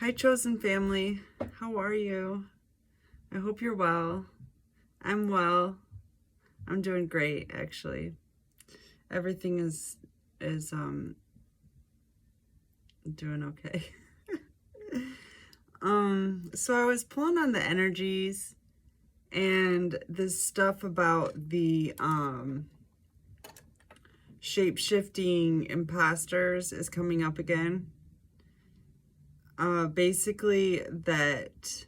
Hi, chosen family. How are you? I hope you're well. I'm well. I'm doing great, actually. Everything is doing okay. So I was pulling on the energies, and this stuff about the shape-shifting imposters is coming up again. Basically that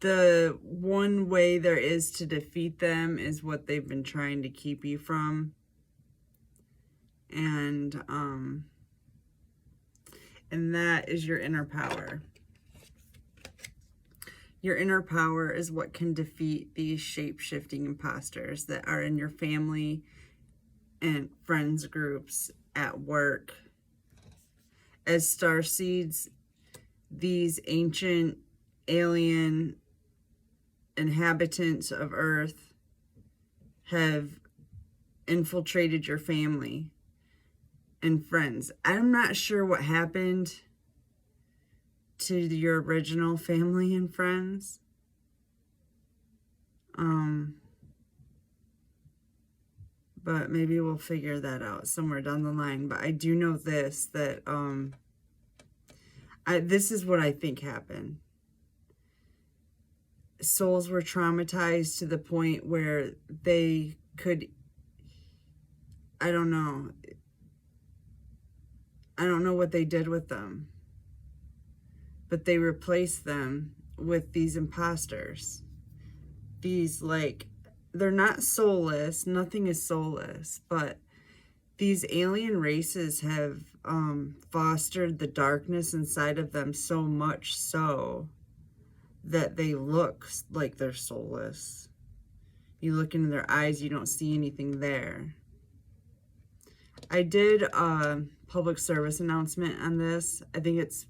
the one way there is to defeat them is what they've been trying to keep you from. And that is your inner power. Your inner power is what can defeat these shape-shifting imposters that are in your family and friends groups, at work. As star seeds, these ancient alien inhabitants of Earth have infiltrated your family and friends. I'm not sure what happened to your original family and friends. But maybe we'll figure that out somewhere down the line. But I do know this, that this is what I think happened. Souls were traumatized to the point where they could, I don't know what they did with them, but they replaced them with these imposters. These, like, they're not soulless, nothing is soulless, but these alien races have fostered the darkness inside of them so much so that they look like they're soulless. You look into their eyes, you don't see anything there. I did a public service announcement on this. I think it's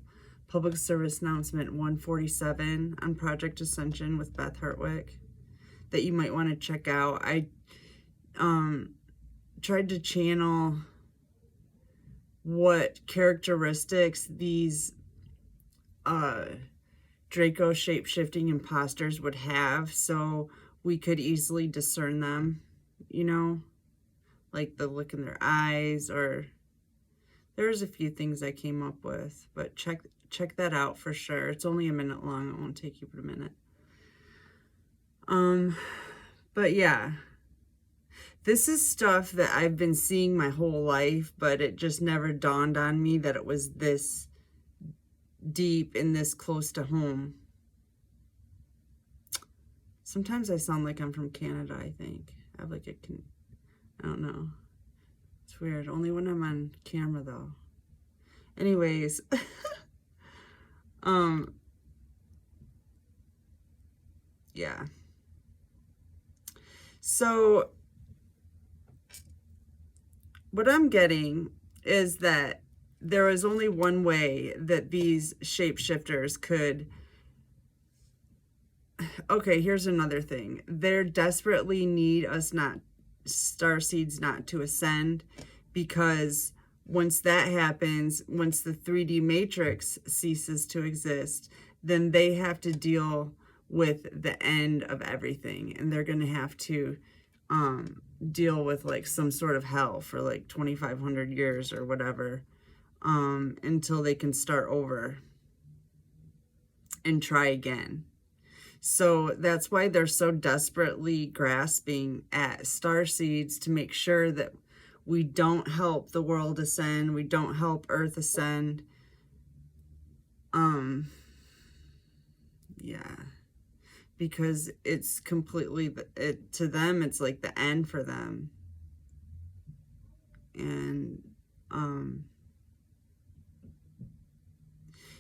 public service announcement 147 on Project Ascension with Beth Hartwick that you might want to check out. I tried to channel what characteristics these Draco shape-shifting imposters would have, so we could easily discern them, you know, like the look in their eyes, or there's a few things I came up with, but check that out for sure. It's only a minute long. It won't take you but a minute. But yeah, this is stuff that I've been seeing my whole life, but it just never dawned on me that it was this deep and this close to home. Sometimes I sound like I'm from Canada, I think. I have like I don't know. It's weird. Only when I'm on camera though. Anyways, yeah. So what I'm getting is that there is only one way that these shapeshifters could. Okay, here's another thing. They desperately need us starseeds not to ascend, because once that happens, once the 3D matrix ceases to exist, then they have to deal with the end of everything, and they're going to have to deal with like some sort of hell for like 2,500 years or whatever, until they can start over and try again. So that's why they're so desperately grasping at starseeds to make sure that we don't help the world ascend, we don't help Earth ascend. Yeah, because it's completely, to them, it's like the end for them. And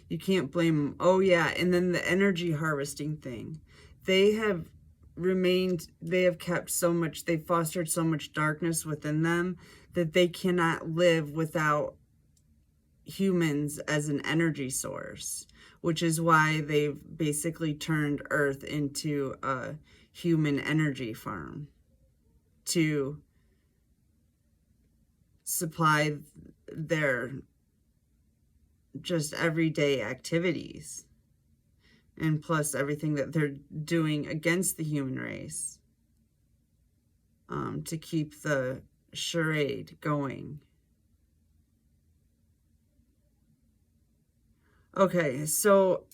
you can't blame them. Oh yeah, and then the energy harvesting thing. They have kept so much, they've fostered so much darkness within them that they cannot live without humans as an energy source, which is why they've basically turned Earth into a human energy farm to supply their just everyday activities. And plus everything that they're doing against the human race, to keep the charade going. Okay, so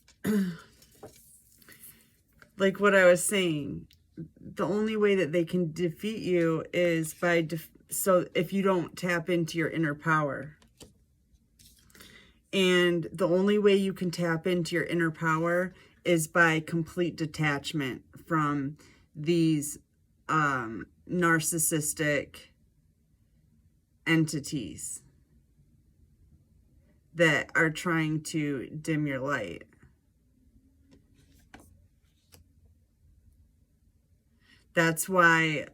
like what I was saying, the only way that they can defeat you is by, so if you don't tap into your inner power. And the only way you can tap into your inner power is by complete detachment from these narcissistic entities that are trying to dim your light. That's why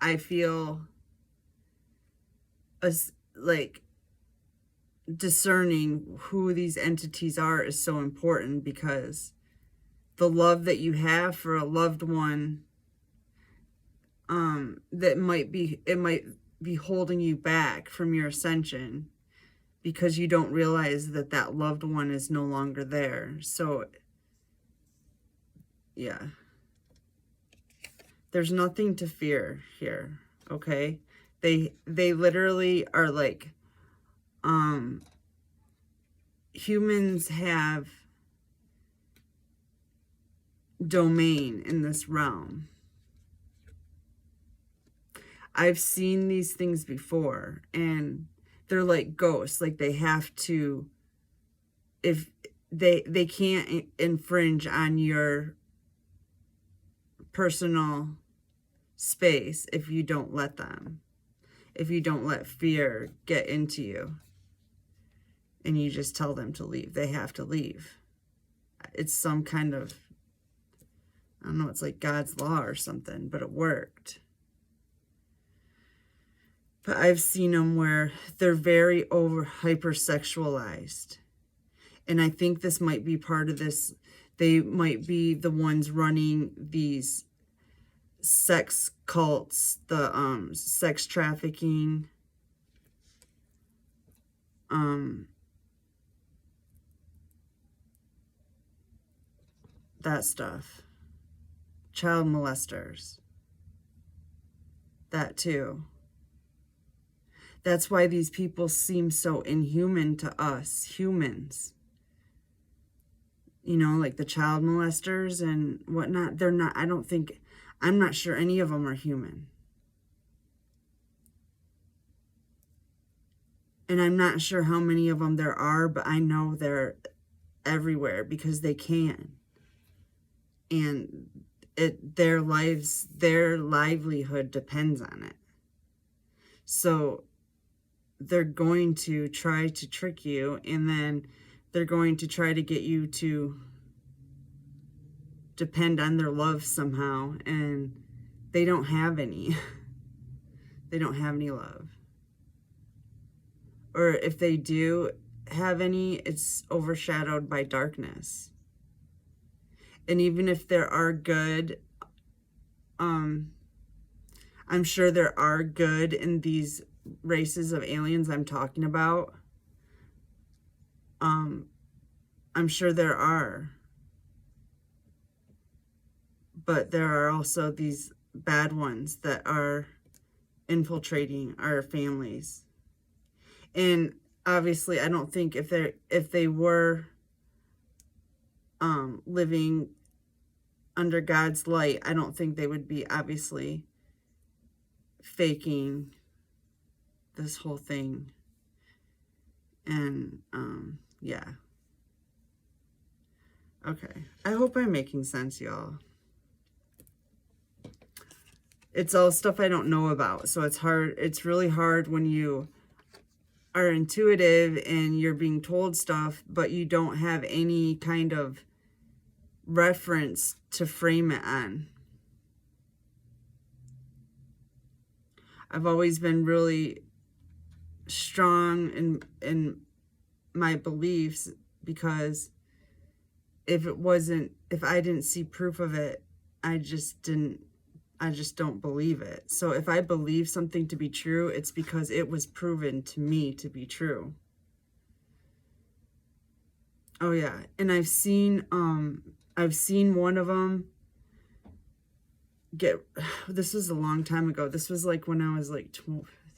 I feel like discerning who these entities are is so important, because the love that you have for a loved one, that might be holding you back from your ascension, because you don't realize that that loved one is no longer there. So yeah, there's nothing to fear here. Okay, they literally are like, humans have domain in this realm. I've seen these things before, and they're like ghosts. Like they have to, if they can't infringe on your personal space if you don't let them, if you don't let fear get into you and you just tell them to leave. They have to leave. It's some kind of, I don't know, it's like God's law or something, but it worked. But I've seen them where they're very hypersexualized. And I think this might be part of this. They might be the ones running these sex cults, the sex trafficking, that stuff. Child molesters. That too. That's why these people seem so inhuman to us humans. You know, like the child molesters and whatnot. They're not, I'm not sure any of them are human. And I'm not sure how many of them there are, but I know they're everywhere because they can. And their livelihood depends on it. So they're going to try to trick you, and then they're going to try to get you to depend on their love somehow, and they don't have any. They don't have any love. Or if they do have any, it's overshadowed by darkness. And even if there are good, I'm sure there are good in these races of aliens I'm talking about. I'm sure there are. But there are also these bad ones that are infiltrating our families. And obviously, I don't think if they were living under God's light, I don't think they would be obviously faking this whole thing. And yeah. Okay. I hope I'm making sense, y'all. It's all stuff I don't know about, so it's hard. It's really hard when you are intuitive and you're being told stuff, but you don't have any kind of reference to frame it on. I've always been really strong in my beliefs, because if I didn't see proof of it, I just don't believe it. So if I believe something to be true, it's because it was proven to me to be true. Oh yeah, and I've seen one of them get, this was a long time ago. This was like when I was like,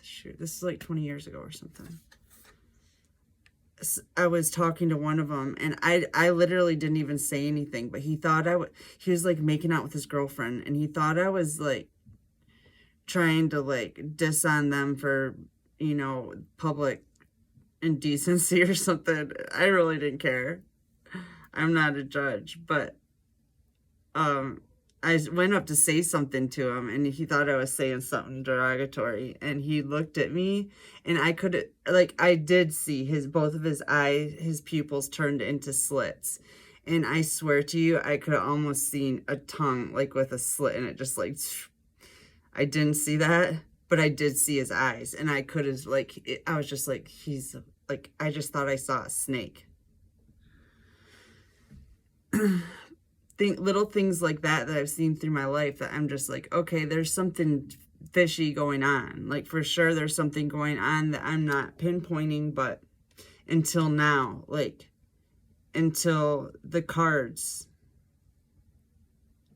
shoot, this is like 20 years ago or something. I was talking to one of them, and I literally didn't even say anything, but he thought he was like making out with his girlfriend, and he thought I was like trying to like diss on them for, you know, public indecency or something. I really didn't care. I'm not a judge, but I went up to say something to him, and he thought I was saying something derogatory, and he looked at me, and I could, like, I did see both of his eyes, his pupils turned into slits, and I swear to you, I could have almost seen a tongue, like, with a slit in it, just like, I didn't see that, but I did see his eyes, and I could have, like, I was just like, he's, like, I just thought I saw a snake. Little things like that I've seen through my life that I'm just like, okay, there's something fishy going on. Like, for sure there's something going on that I'm not pinpointing, but until now, like, until the cards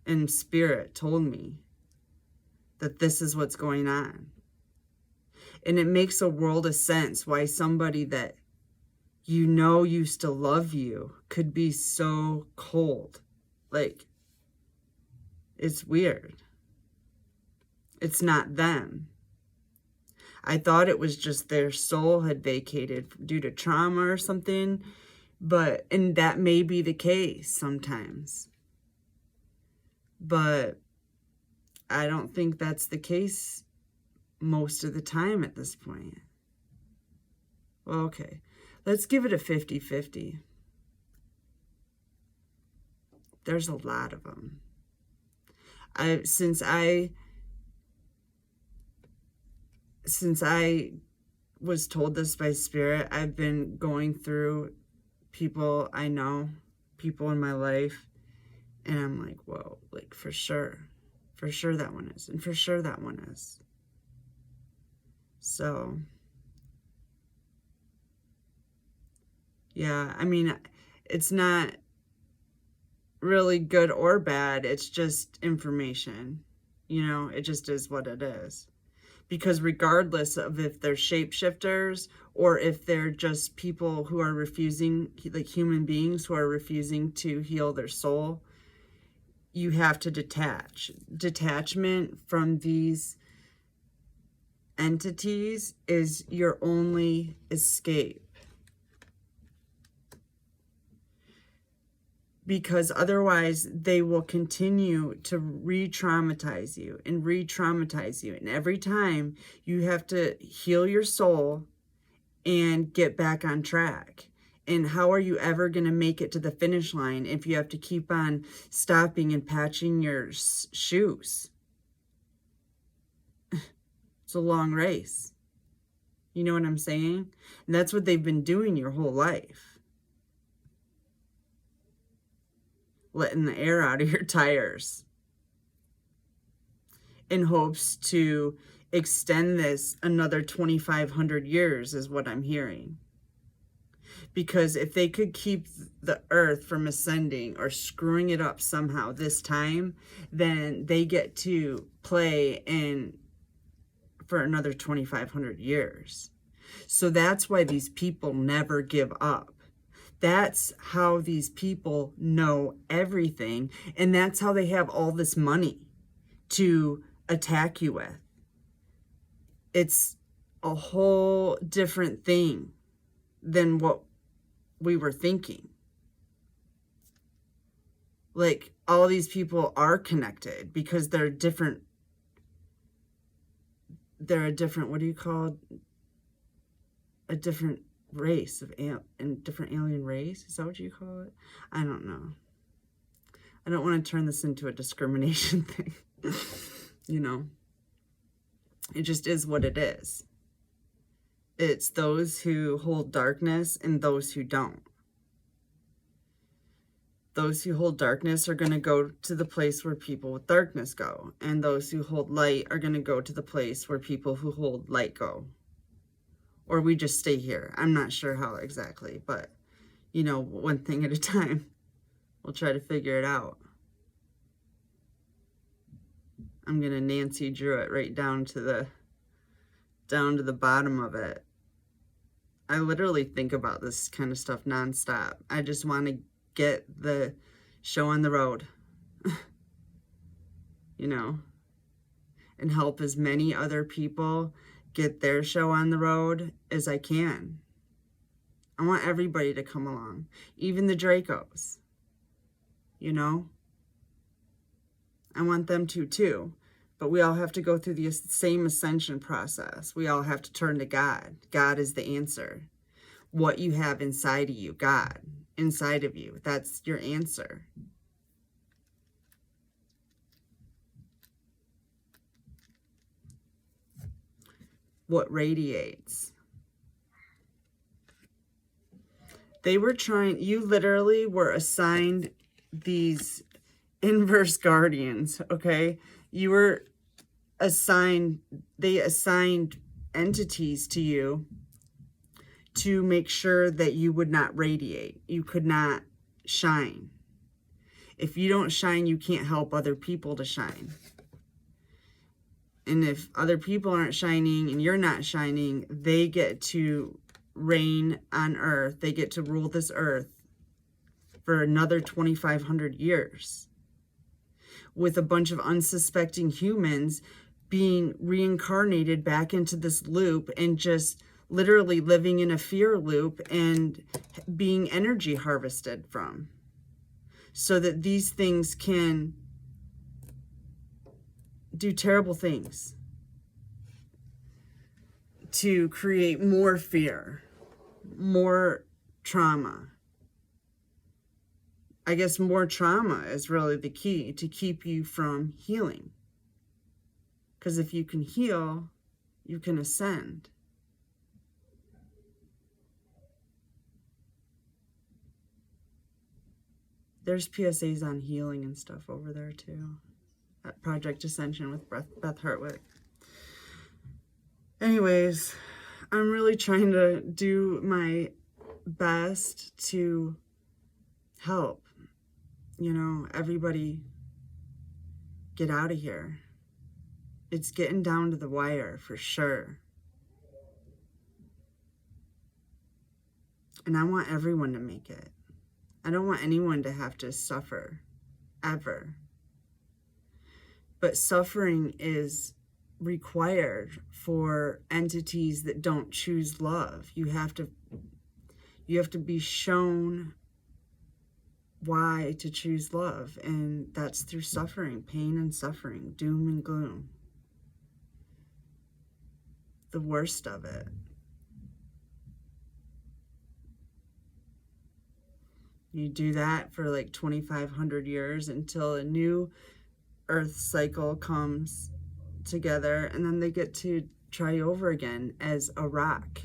and spirit told me that this is what's going on. And it makes a world of sense why somebody that you know used to love you could be so cold. Like, it's weird. It's not them. I thought it was just their soul had vacated due to trauma or something, and that may be the case sometimes. But I don't think that's the case most of the time at this point. Well, okay. Let's give it a 50-50. There's a lot of them. Since I was told this by spirit, I've been going through people I know, people in my life, and I'm like, whoa, like, for sure that one is, and for sure that one is. So yeah, I mean, it's not really good or bad. It's just information. You know, it just is what it is. Because regardless of if they're shapeshifters or if they're just people who are refusing, like human beings who are refusing to heal their soul, you have to detach. Detachment from these entities is your only escape. Because otherwise they will continue to re-traumatize you and re-traumatize you. And every time you have to heal your soul and get back on track. And how are you ever going to make it to the finish line if you have to keep on stopping and patching your shoes? It's a long race. You know what I'm saying? And that's what they've been doing your whole life. Letting the air out of your tires in hopes to extend this another 2,500 years is what I'm hearing. Because if they could keep the earth from ascending or screwing it up somehow this time, then they get to play in for another 2,500 years. So that's why these people never give up. That's how these people know everything, and that's how they have all this money to attack you with. It's a whole different thing than what we were thinking. Like, all these people are connected because they're different. They're a different, what do you call it? A different race of different alien race. Is that what you call it? I don't know. I don't want to turn this into a discrimination thing. You know, it just is what it is. It's those who hold darkness and those who don't. Those who hold darkness are going to go to the place where people with darkness go, and those who hold light are going to go to the place where people who hold light go. Or we just stay here. I'm not sure how exactly, but you know, one thing at a time. We'll try to figure it out. I'm going to Nancy Drew it right down to the bottom of it. I literally think about this kind of stuff nonstop. I just want to get the show on the road, you know, and help as many other people get their show on the road as I can. I want everybody to come along, even the Dracos, you know. I want them to too, but we all have to go through the same ascension process. We all have to turn to God. God is the answer. What you have inside of you, God, inside of you, that's your answer. What radiates. They were trying, you literally were assigned these inverse guardians, okay? You were assigned, they assigned entities to you to make sure that you would not radiate. You could not shine. If you don't shine, you can't help other people to shine. And if other people aren't shining and you're not shining, they get to reign on earth. They get to rule this earth for another 2,500 years with a bunch of unsuspecting humans being reincarnated back into this loop and just literally living in a fear loop and being energy harvested from, so that these things can do terrible things to create more fear, more trauma. I guess more trauma is really the key to keep you from healing. Because if you can heal, you can ascend. There's PSAs on healing and stuff over there too. At Project Ascension with Beth Hartwick. Anyways, I'm really trying to do my best to help, you know, everybody get out of here. It's getting down to the wire for sure. And I want everyone to make it. I don't want anyone to have to suffer, ever. But suffering is required for entities that don't choose love. You have to be shown why to choose love, and that's through suffering, pain and suffering, doom and gloom. The worst of it. You do that for like 2,500 years until a new earth cycle comes together, and then they get to try over again as a rock,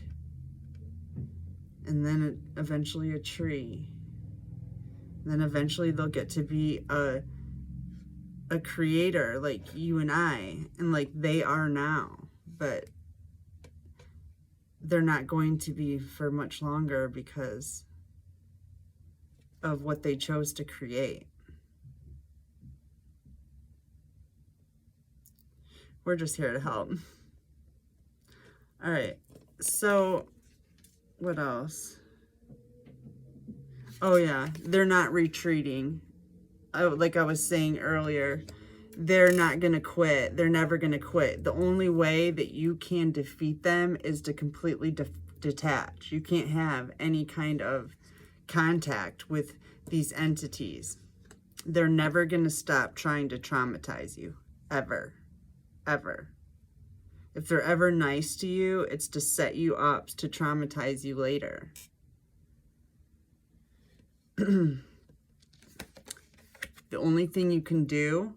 and then eventually a tree. And then eventually they'll get to be a creator like you and I, and like they are now, but they're not going to be for much longer because of what they chose to create. We're just here to help. All right, so what else? Oh yeah, they're not retreating. Like I was saying earlier, they're not going to quit. They're never going to quit. The only way that you can defeat them is to completely detach. You can't have any kind of contact with these entities. They're never going to stop trying to traumatize you, ever, ever. If they're ever nice to you, it's to set you up to traumatize you later. The only thing you can do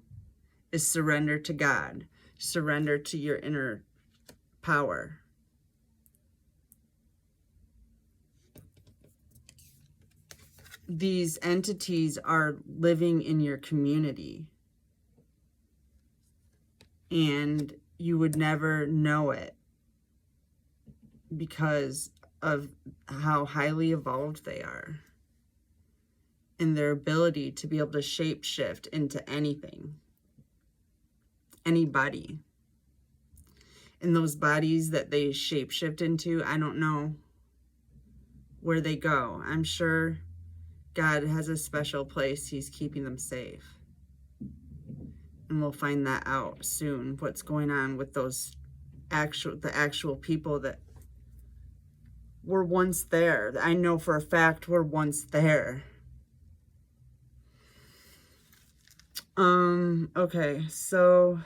is surrender to God. Surrender to your inner power. These entities are living in your community, and you would never know it because of how highly evolved they are. in their ability to be able to shapeshift into anything, anybody. In those bodies that they shapeshift into, I don't know where they go. I'm sure God has a special place. He's keeping them safe. And we'll find that out soon, what's going on with those the actual people that were once there. I know for a fact were once there. Okay, so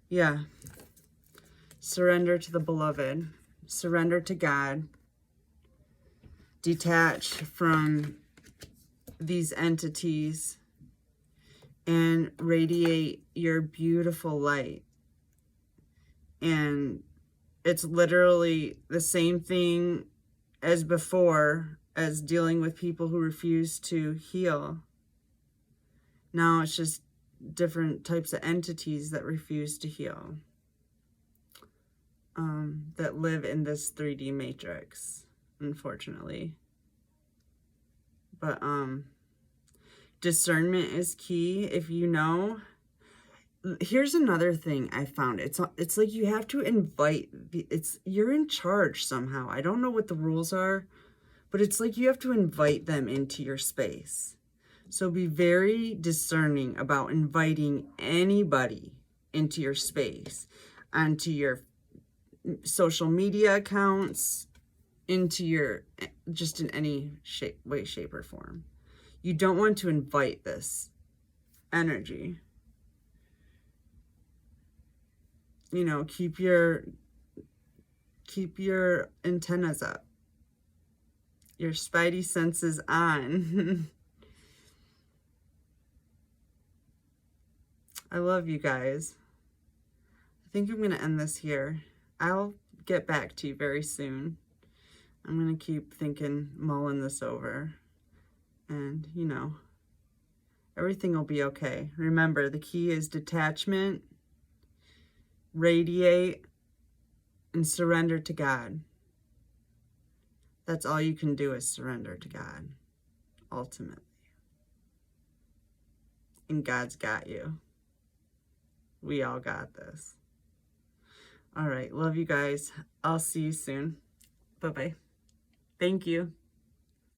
yeah. Surrender to the beloved. Surrender to God. Detach from these entities and radiate your beautiful light. And it's literally the same thing as before, as dealing with people who refuse to heal. Now it's just different types of entities that refuse to heal, that live in this 3D matrix, unfortunately. But discernment is key. If you know, here's another thing I found. It's like you have to invite, you're in charge somehow. I don't know what the rules are, but it's like you have to invite them into your space. So be very discerning about inviting anybody into your space, onto your social media accounts, into your, just in any way, shape, or form. You don't want to invite this energy. You know, keep your antennas up, your spidey senses on. I love you guys. I think I'm going to end this here. I'll get back to you very soon. I'm going to keep thinking, mulling this over. And, you know, everything will be okay. Remember, the key is detachment, radiate, and surrender to God. That's all you can do, is surrender to God, ultimately. And God's got you. We all got this. All right. Love you guys. I'll see you soon. Bye-bye. Thank you.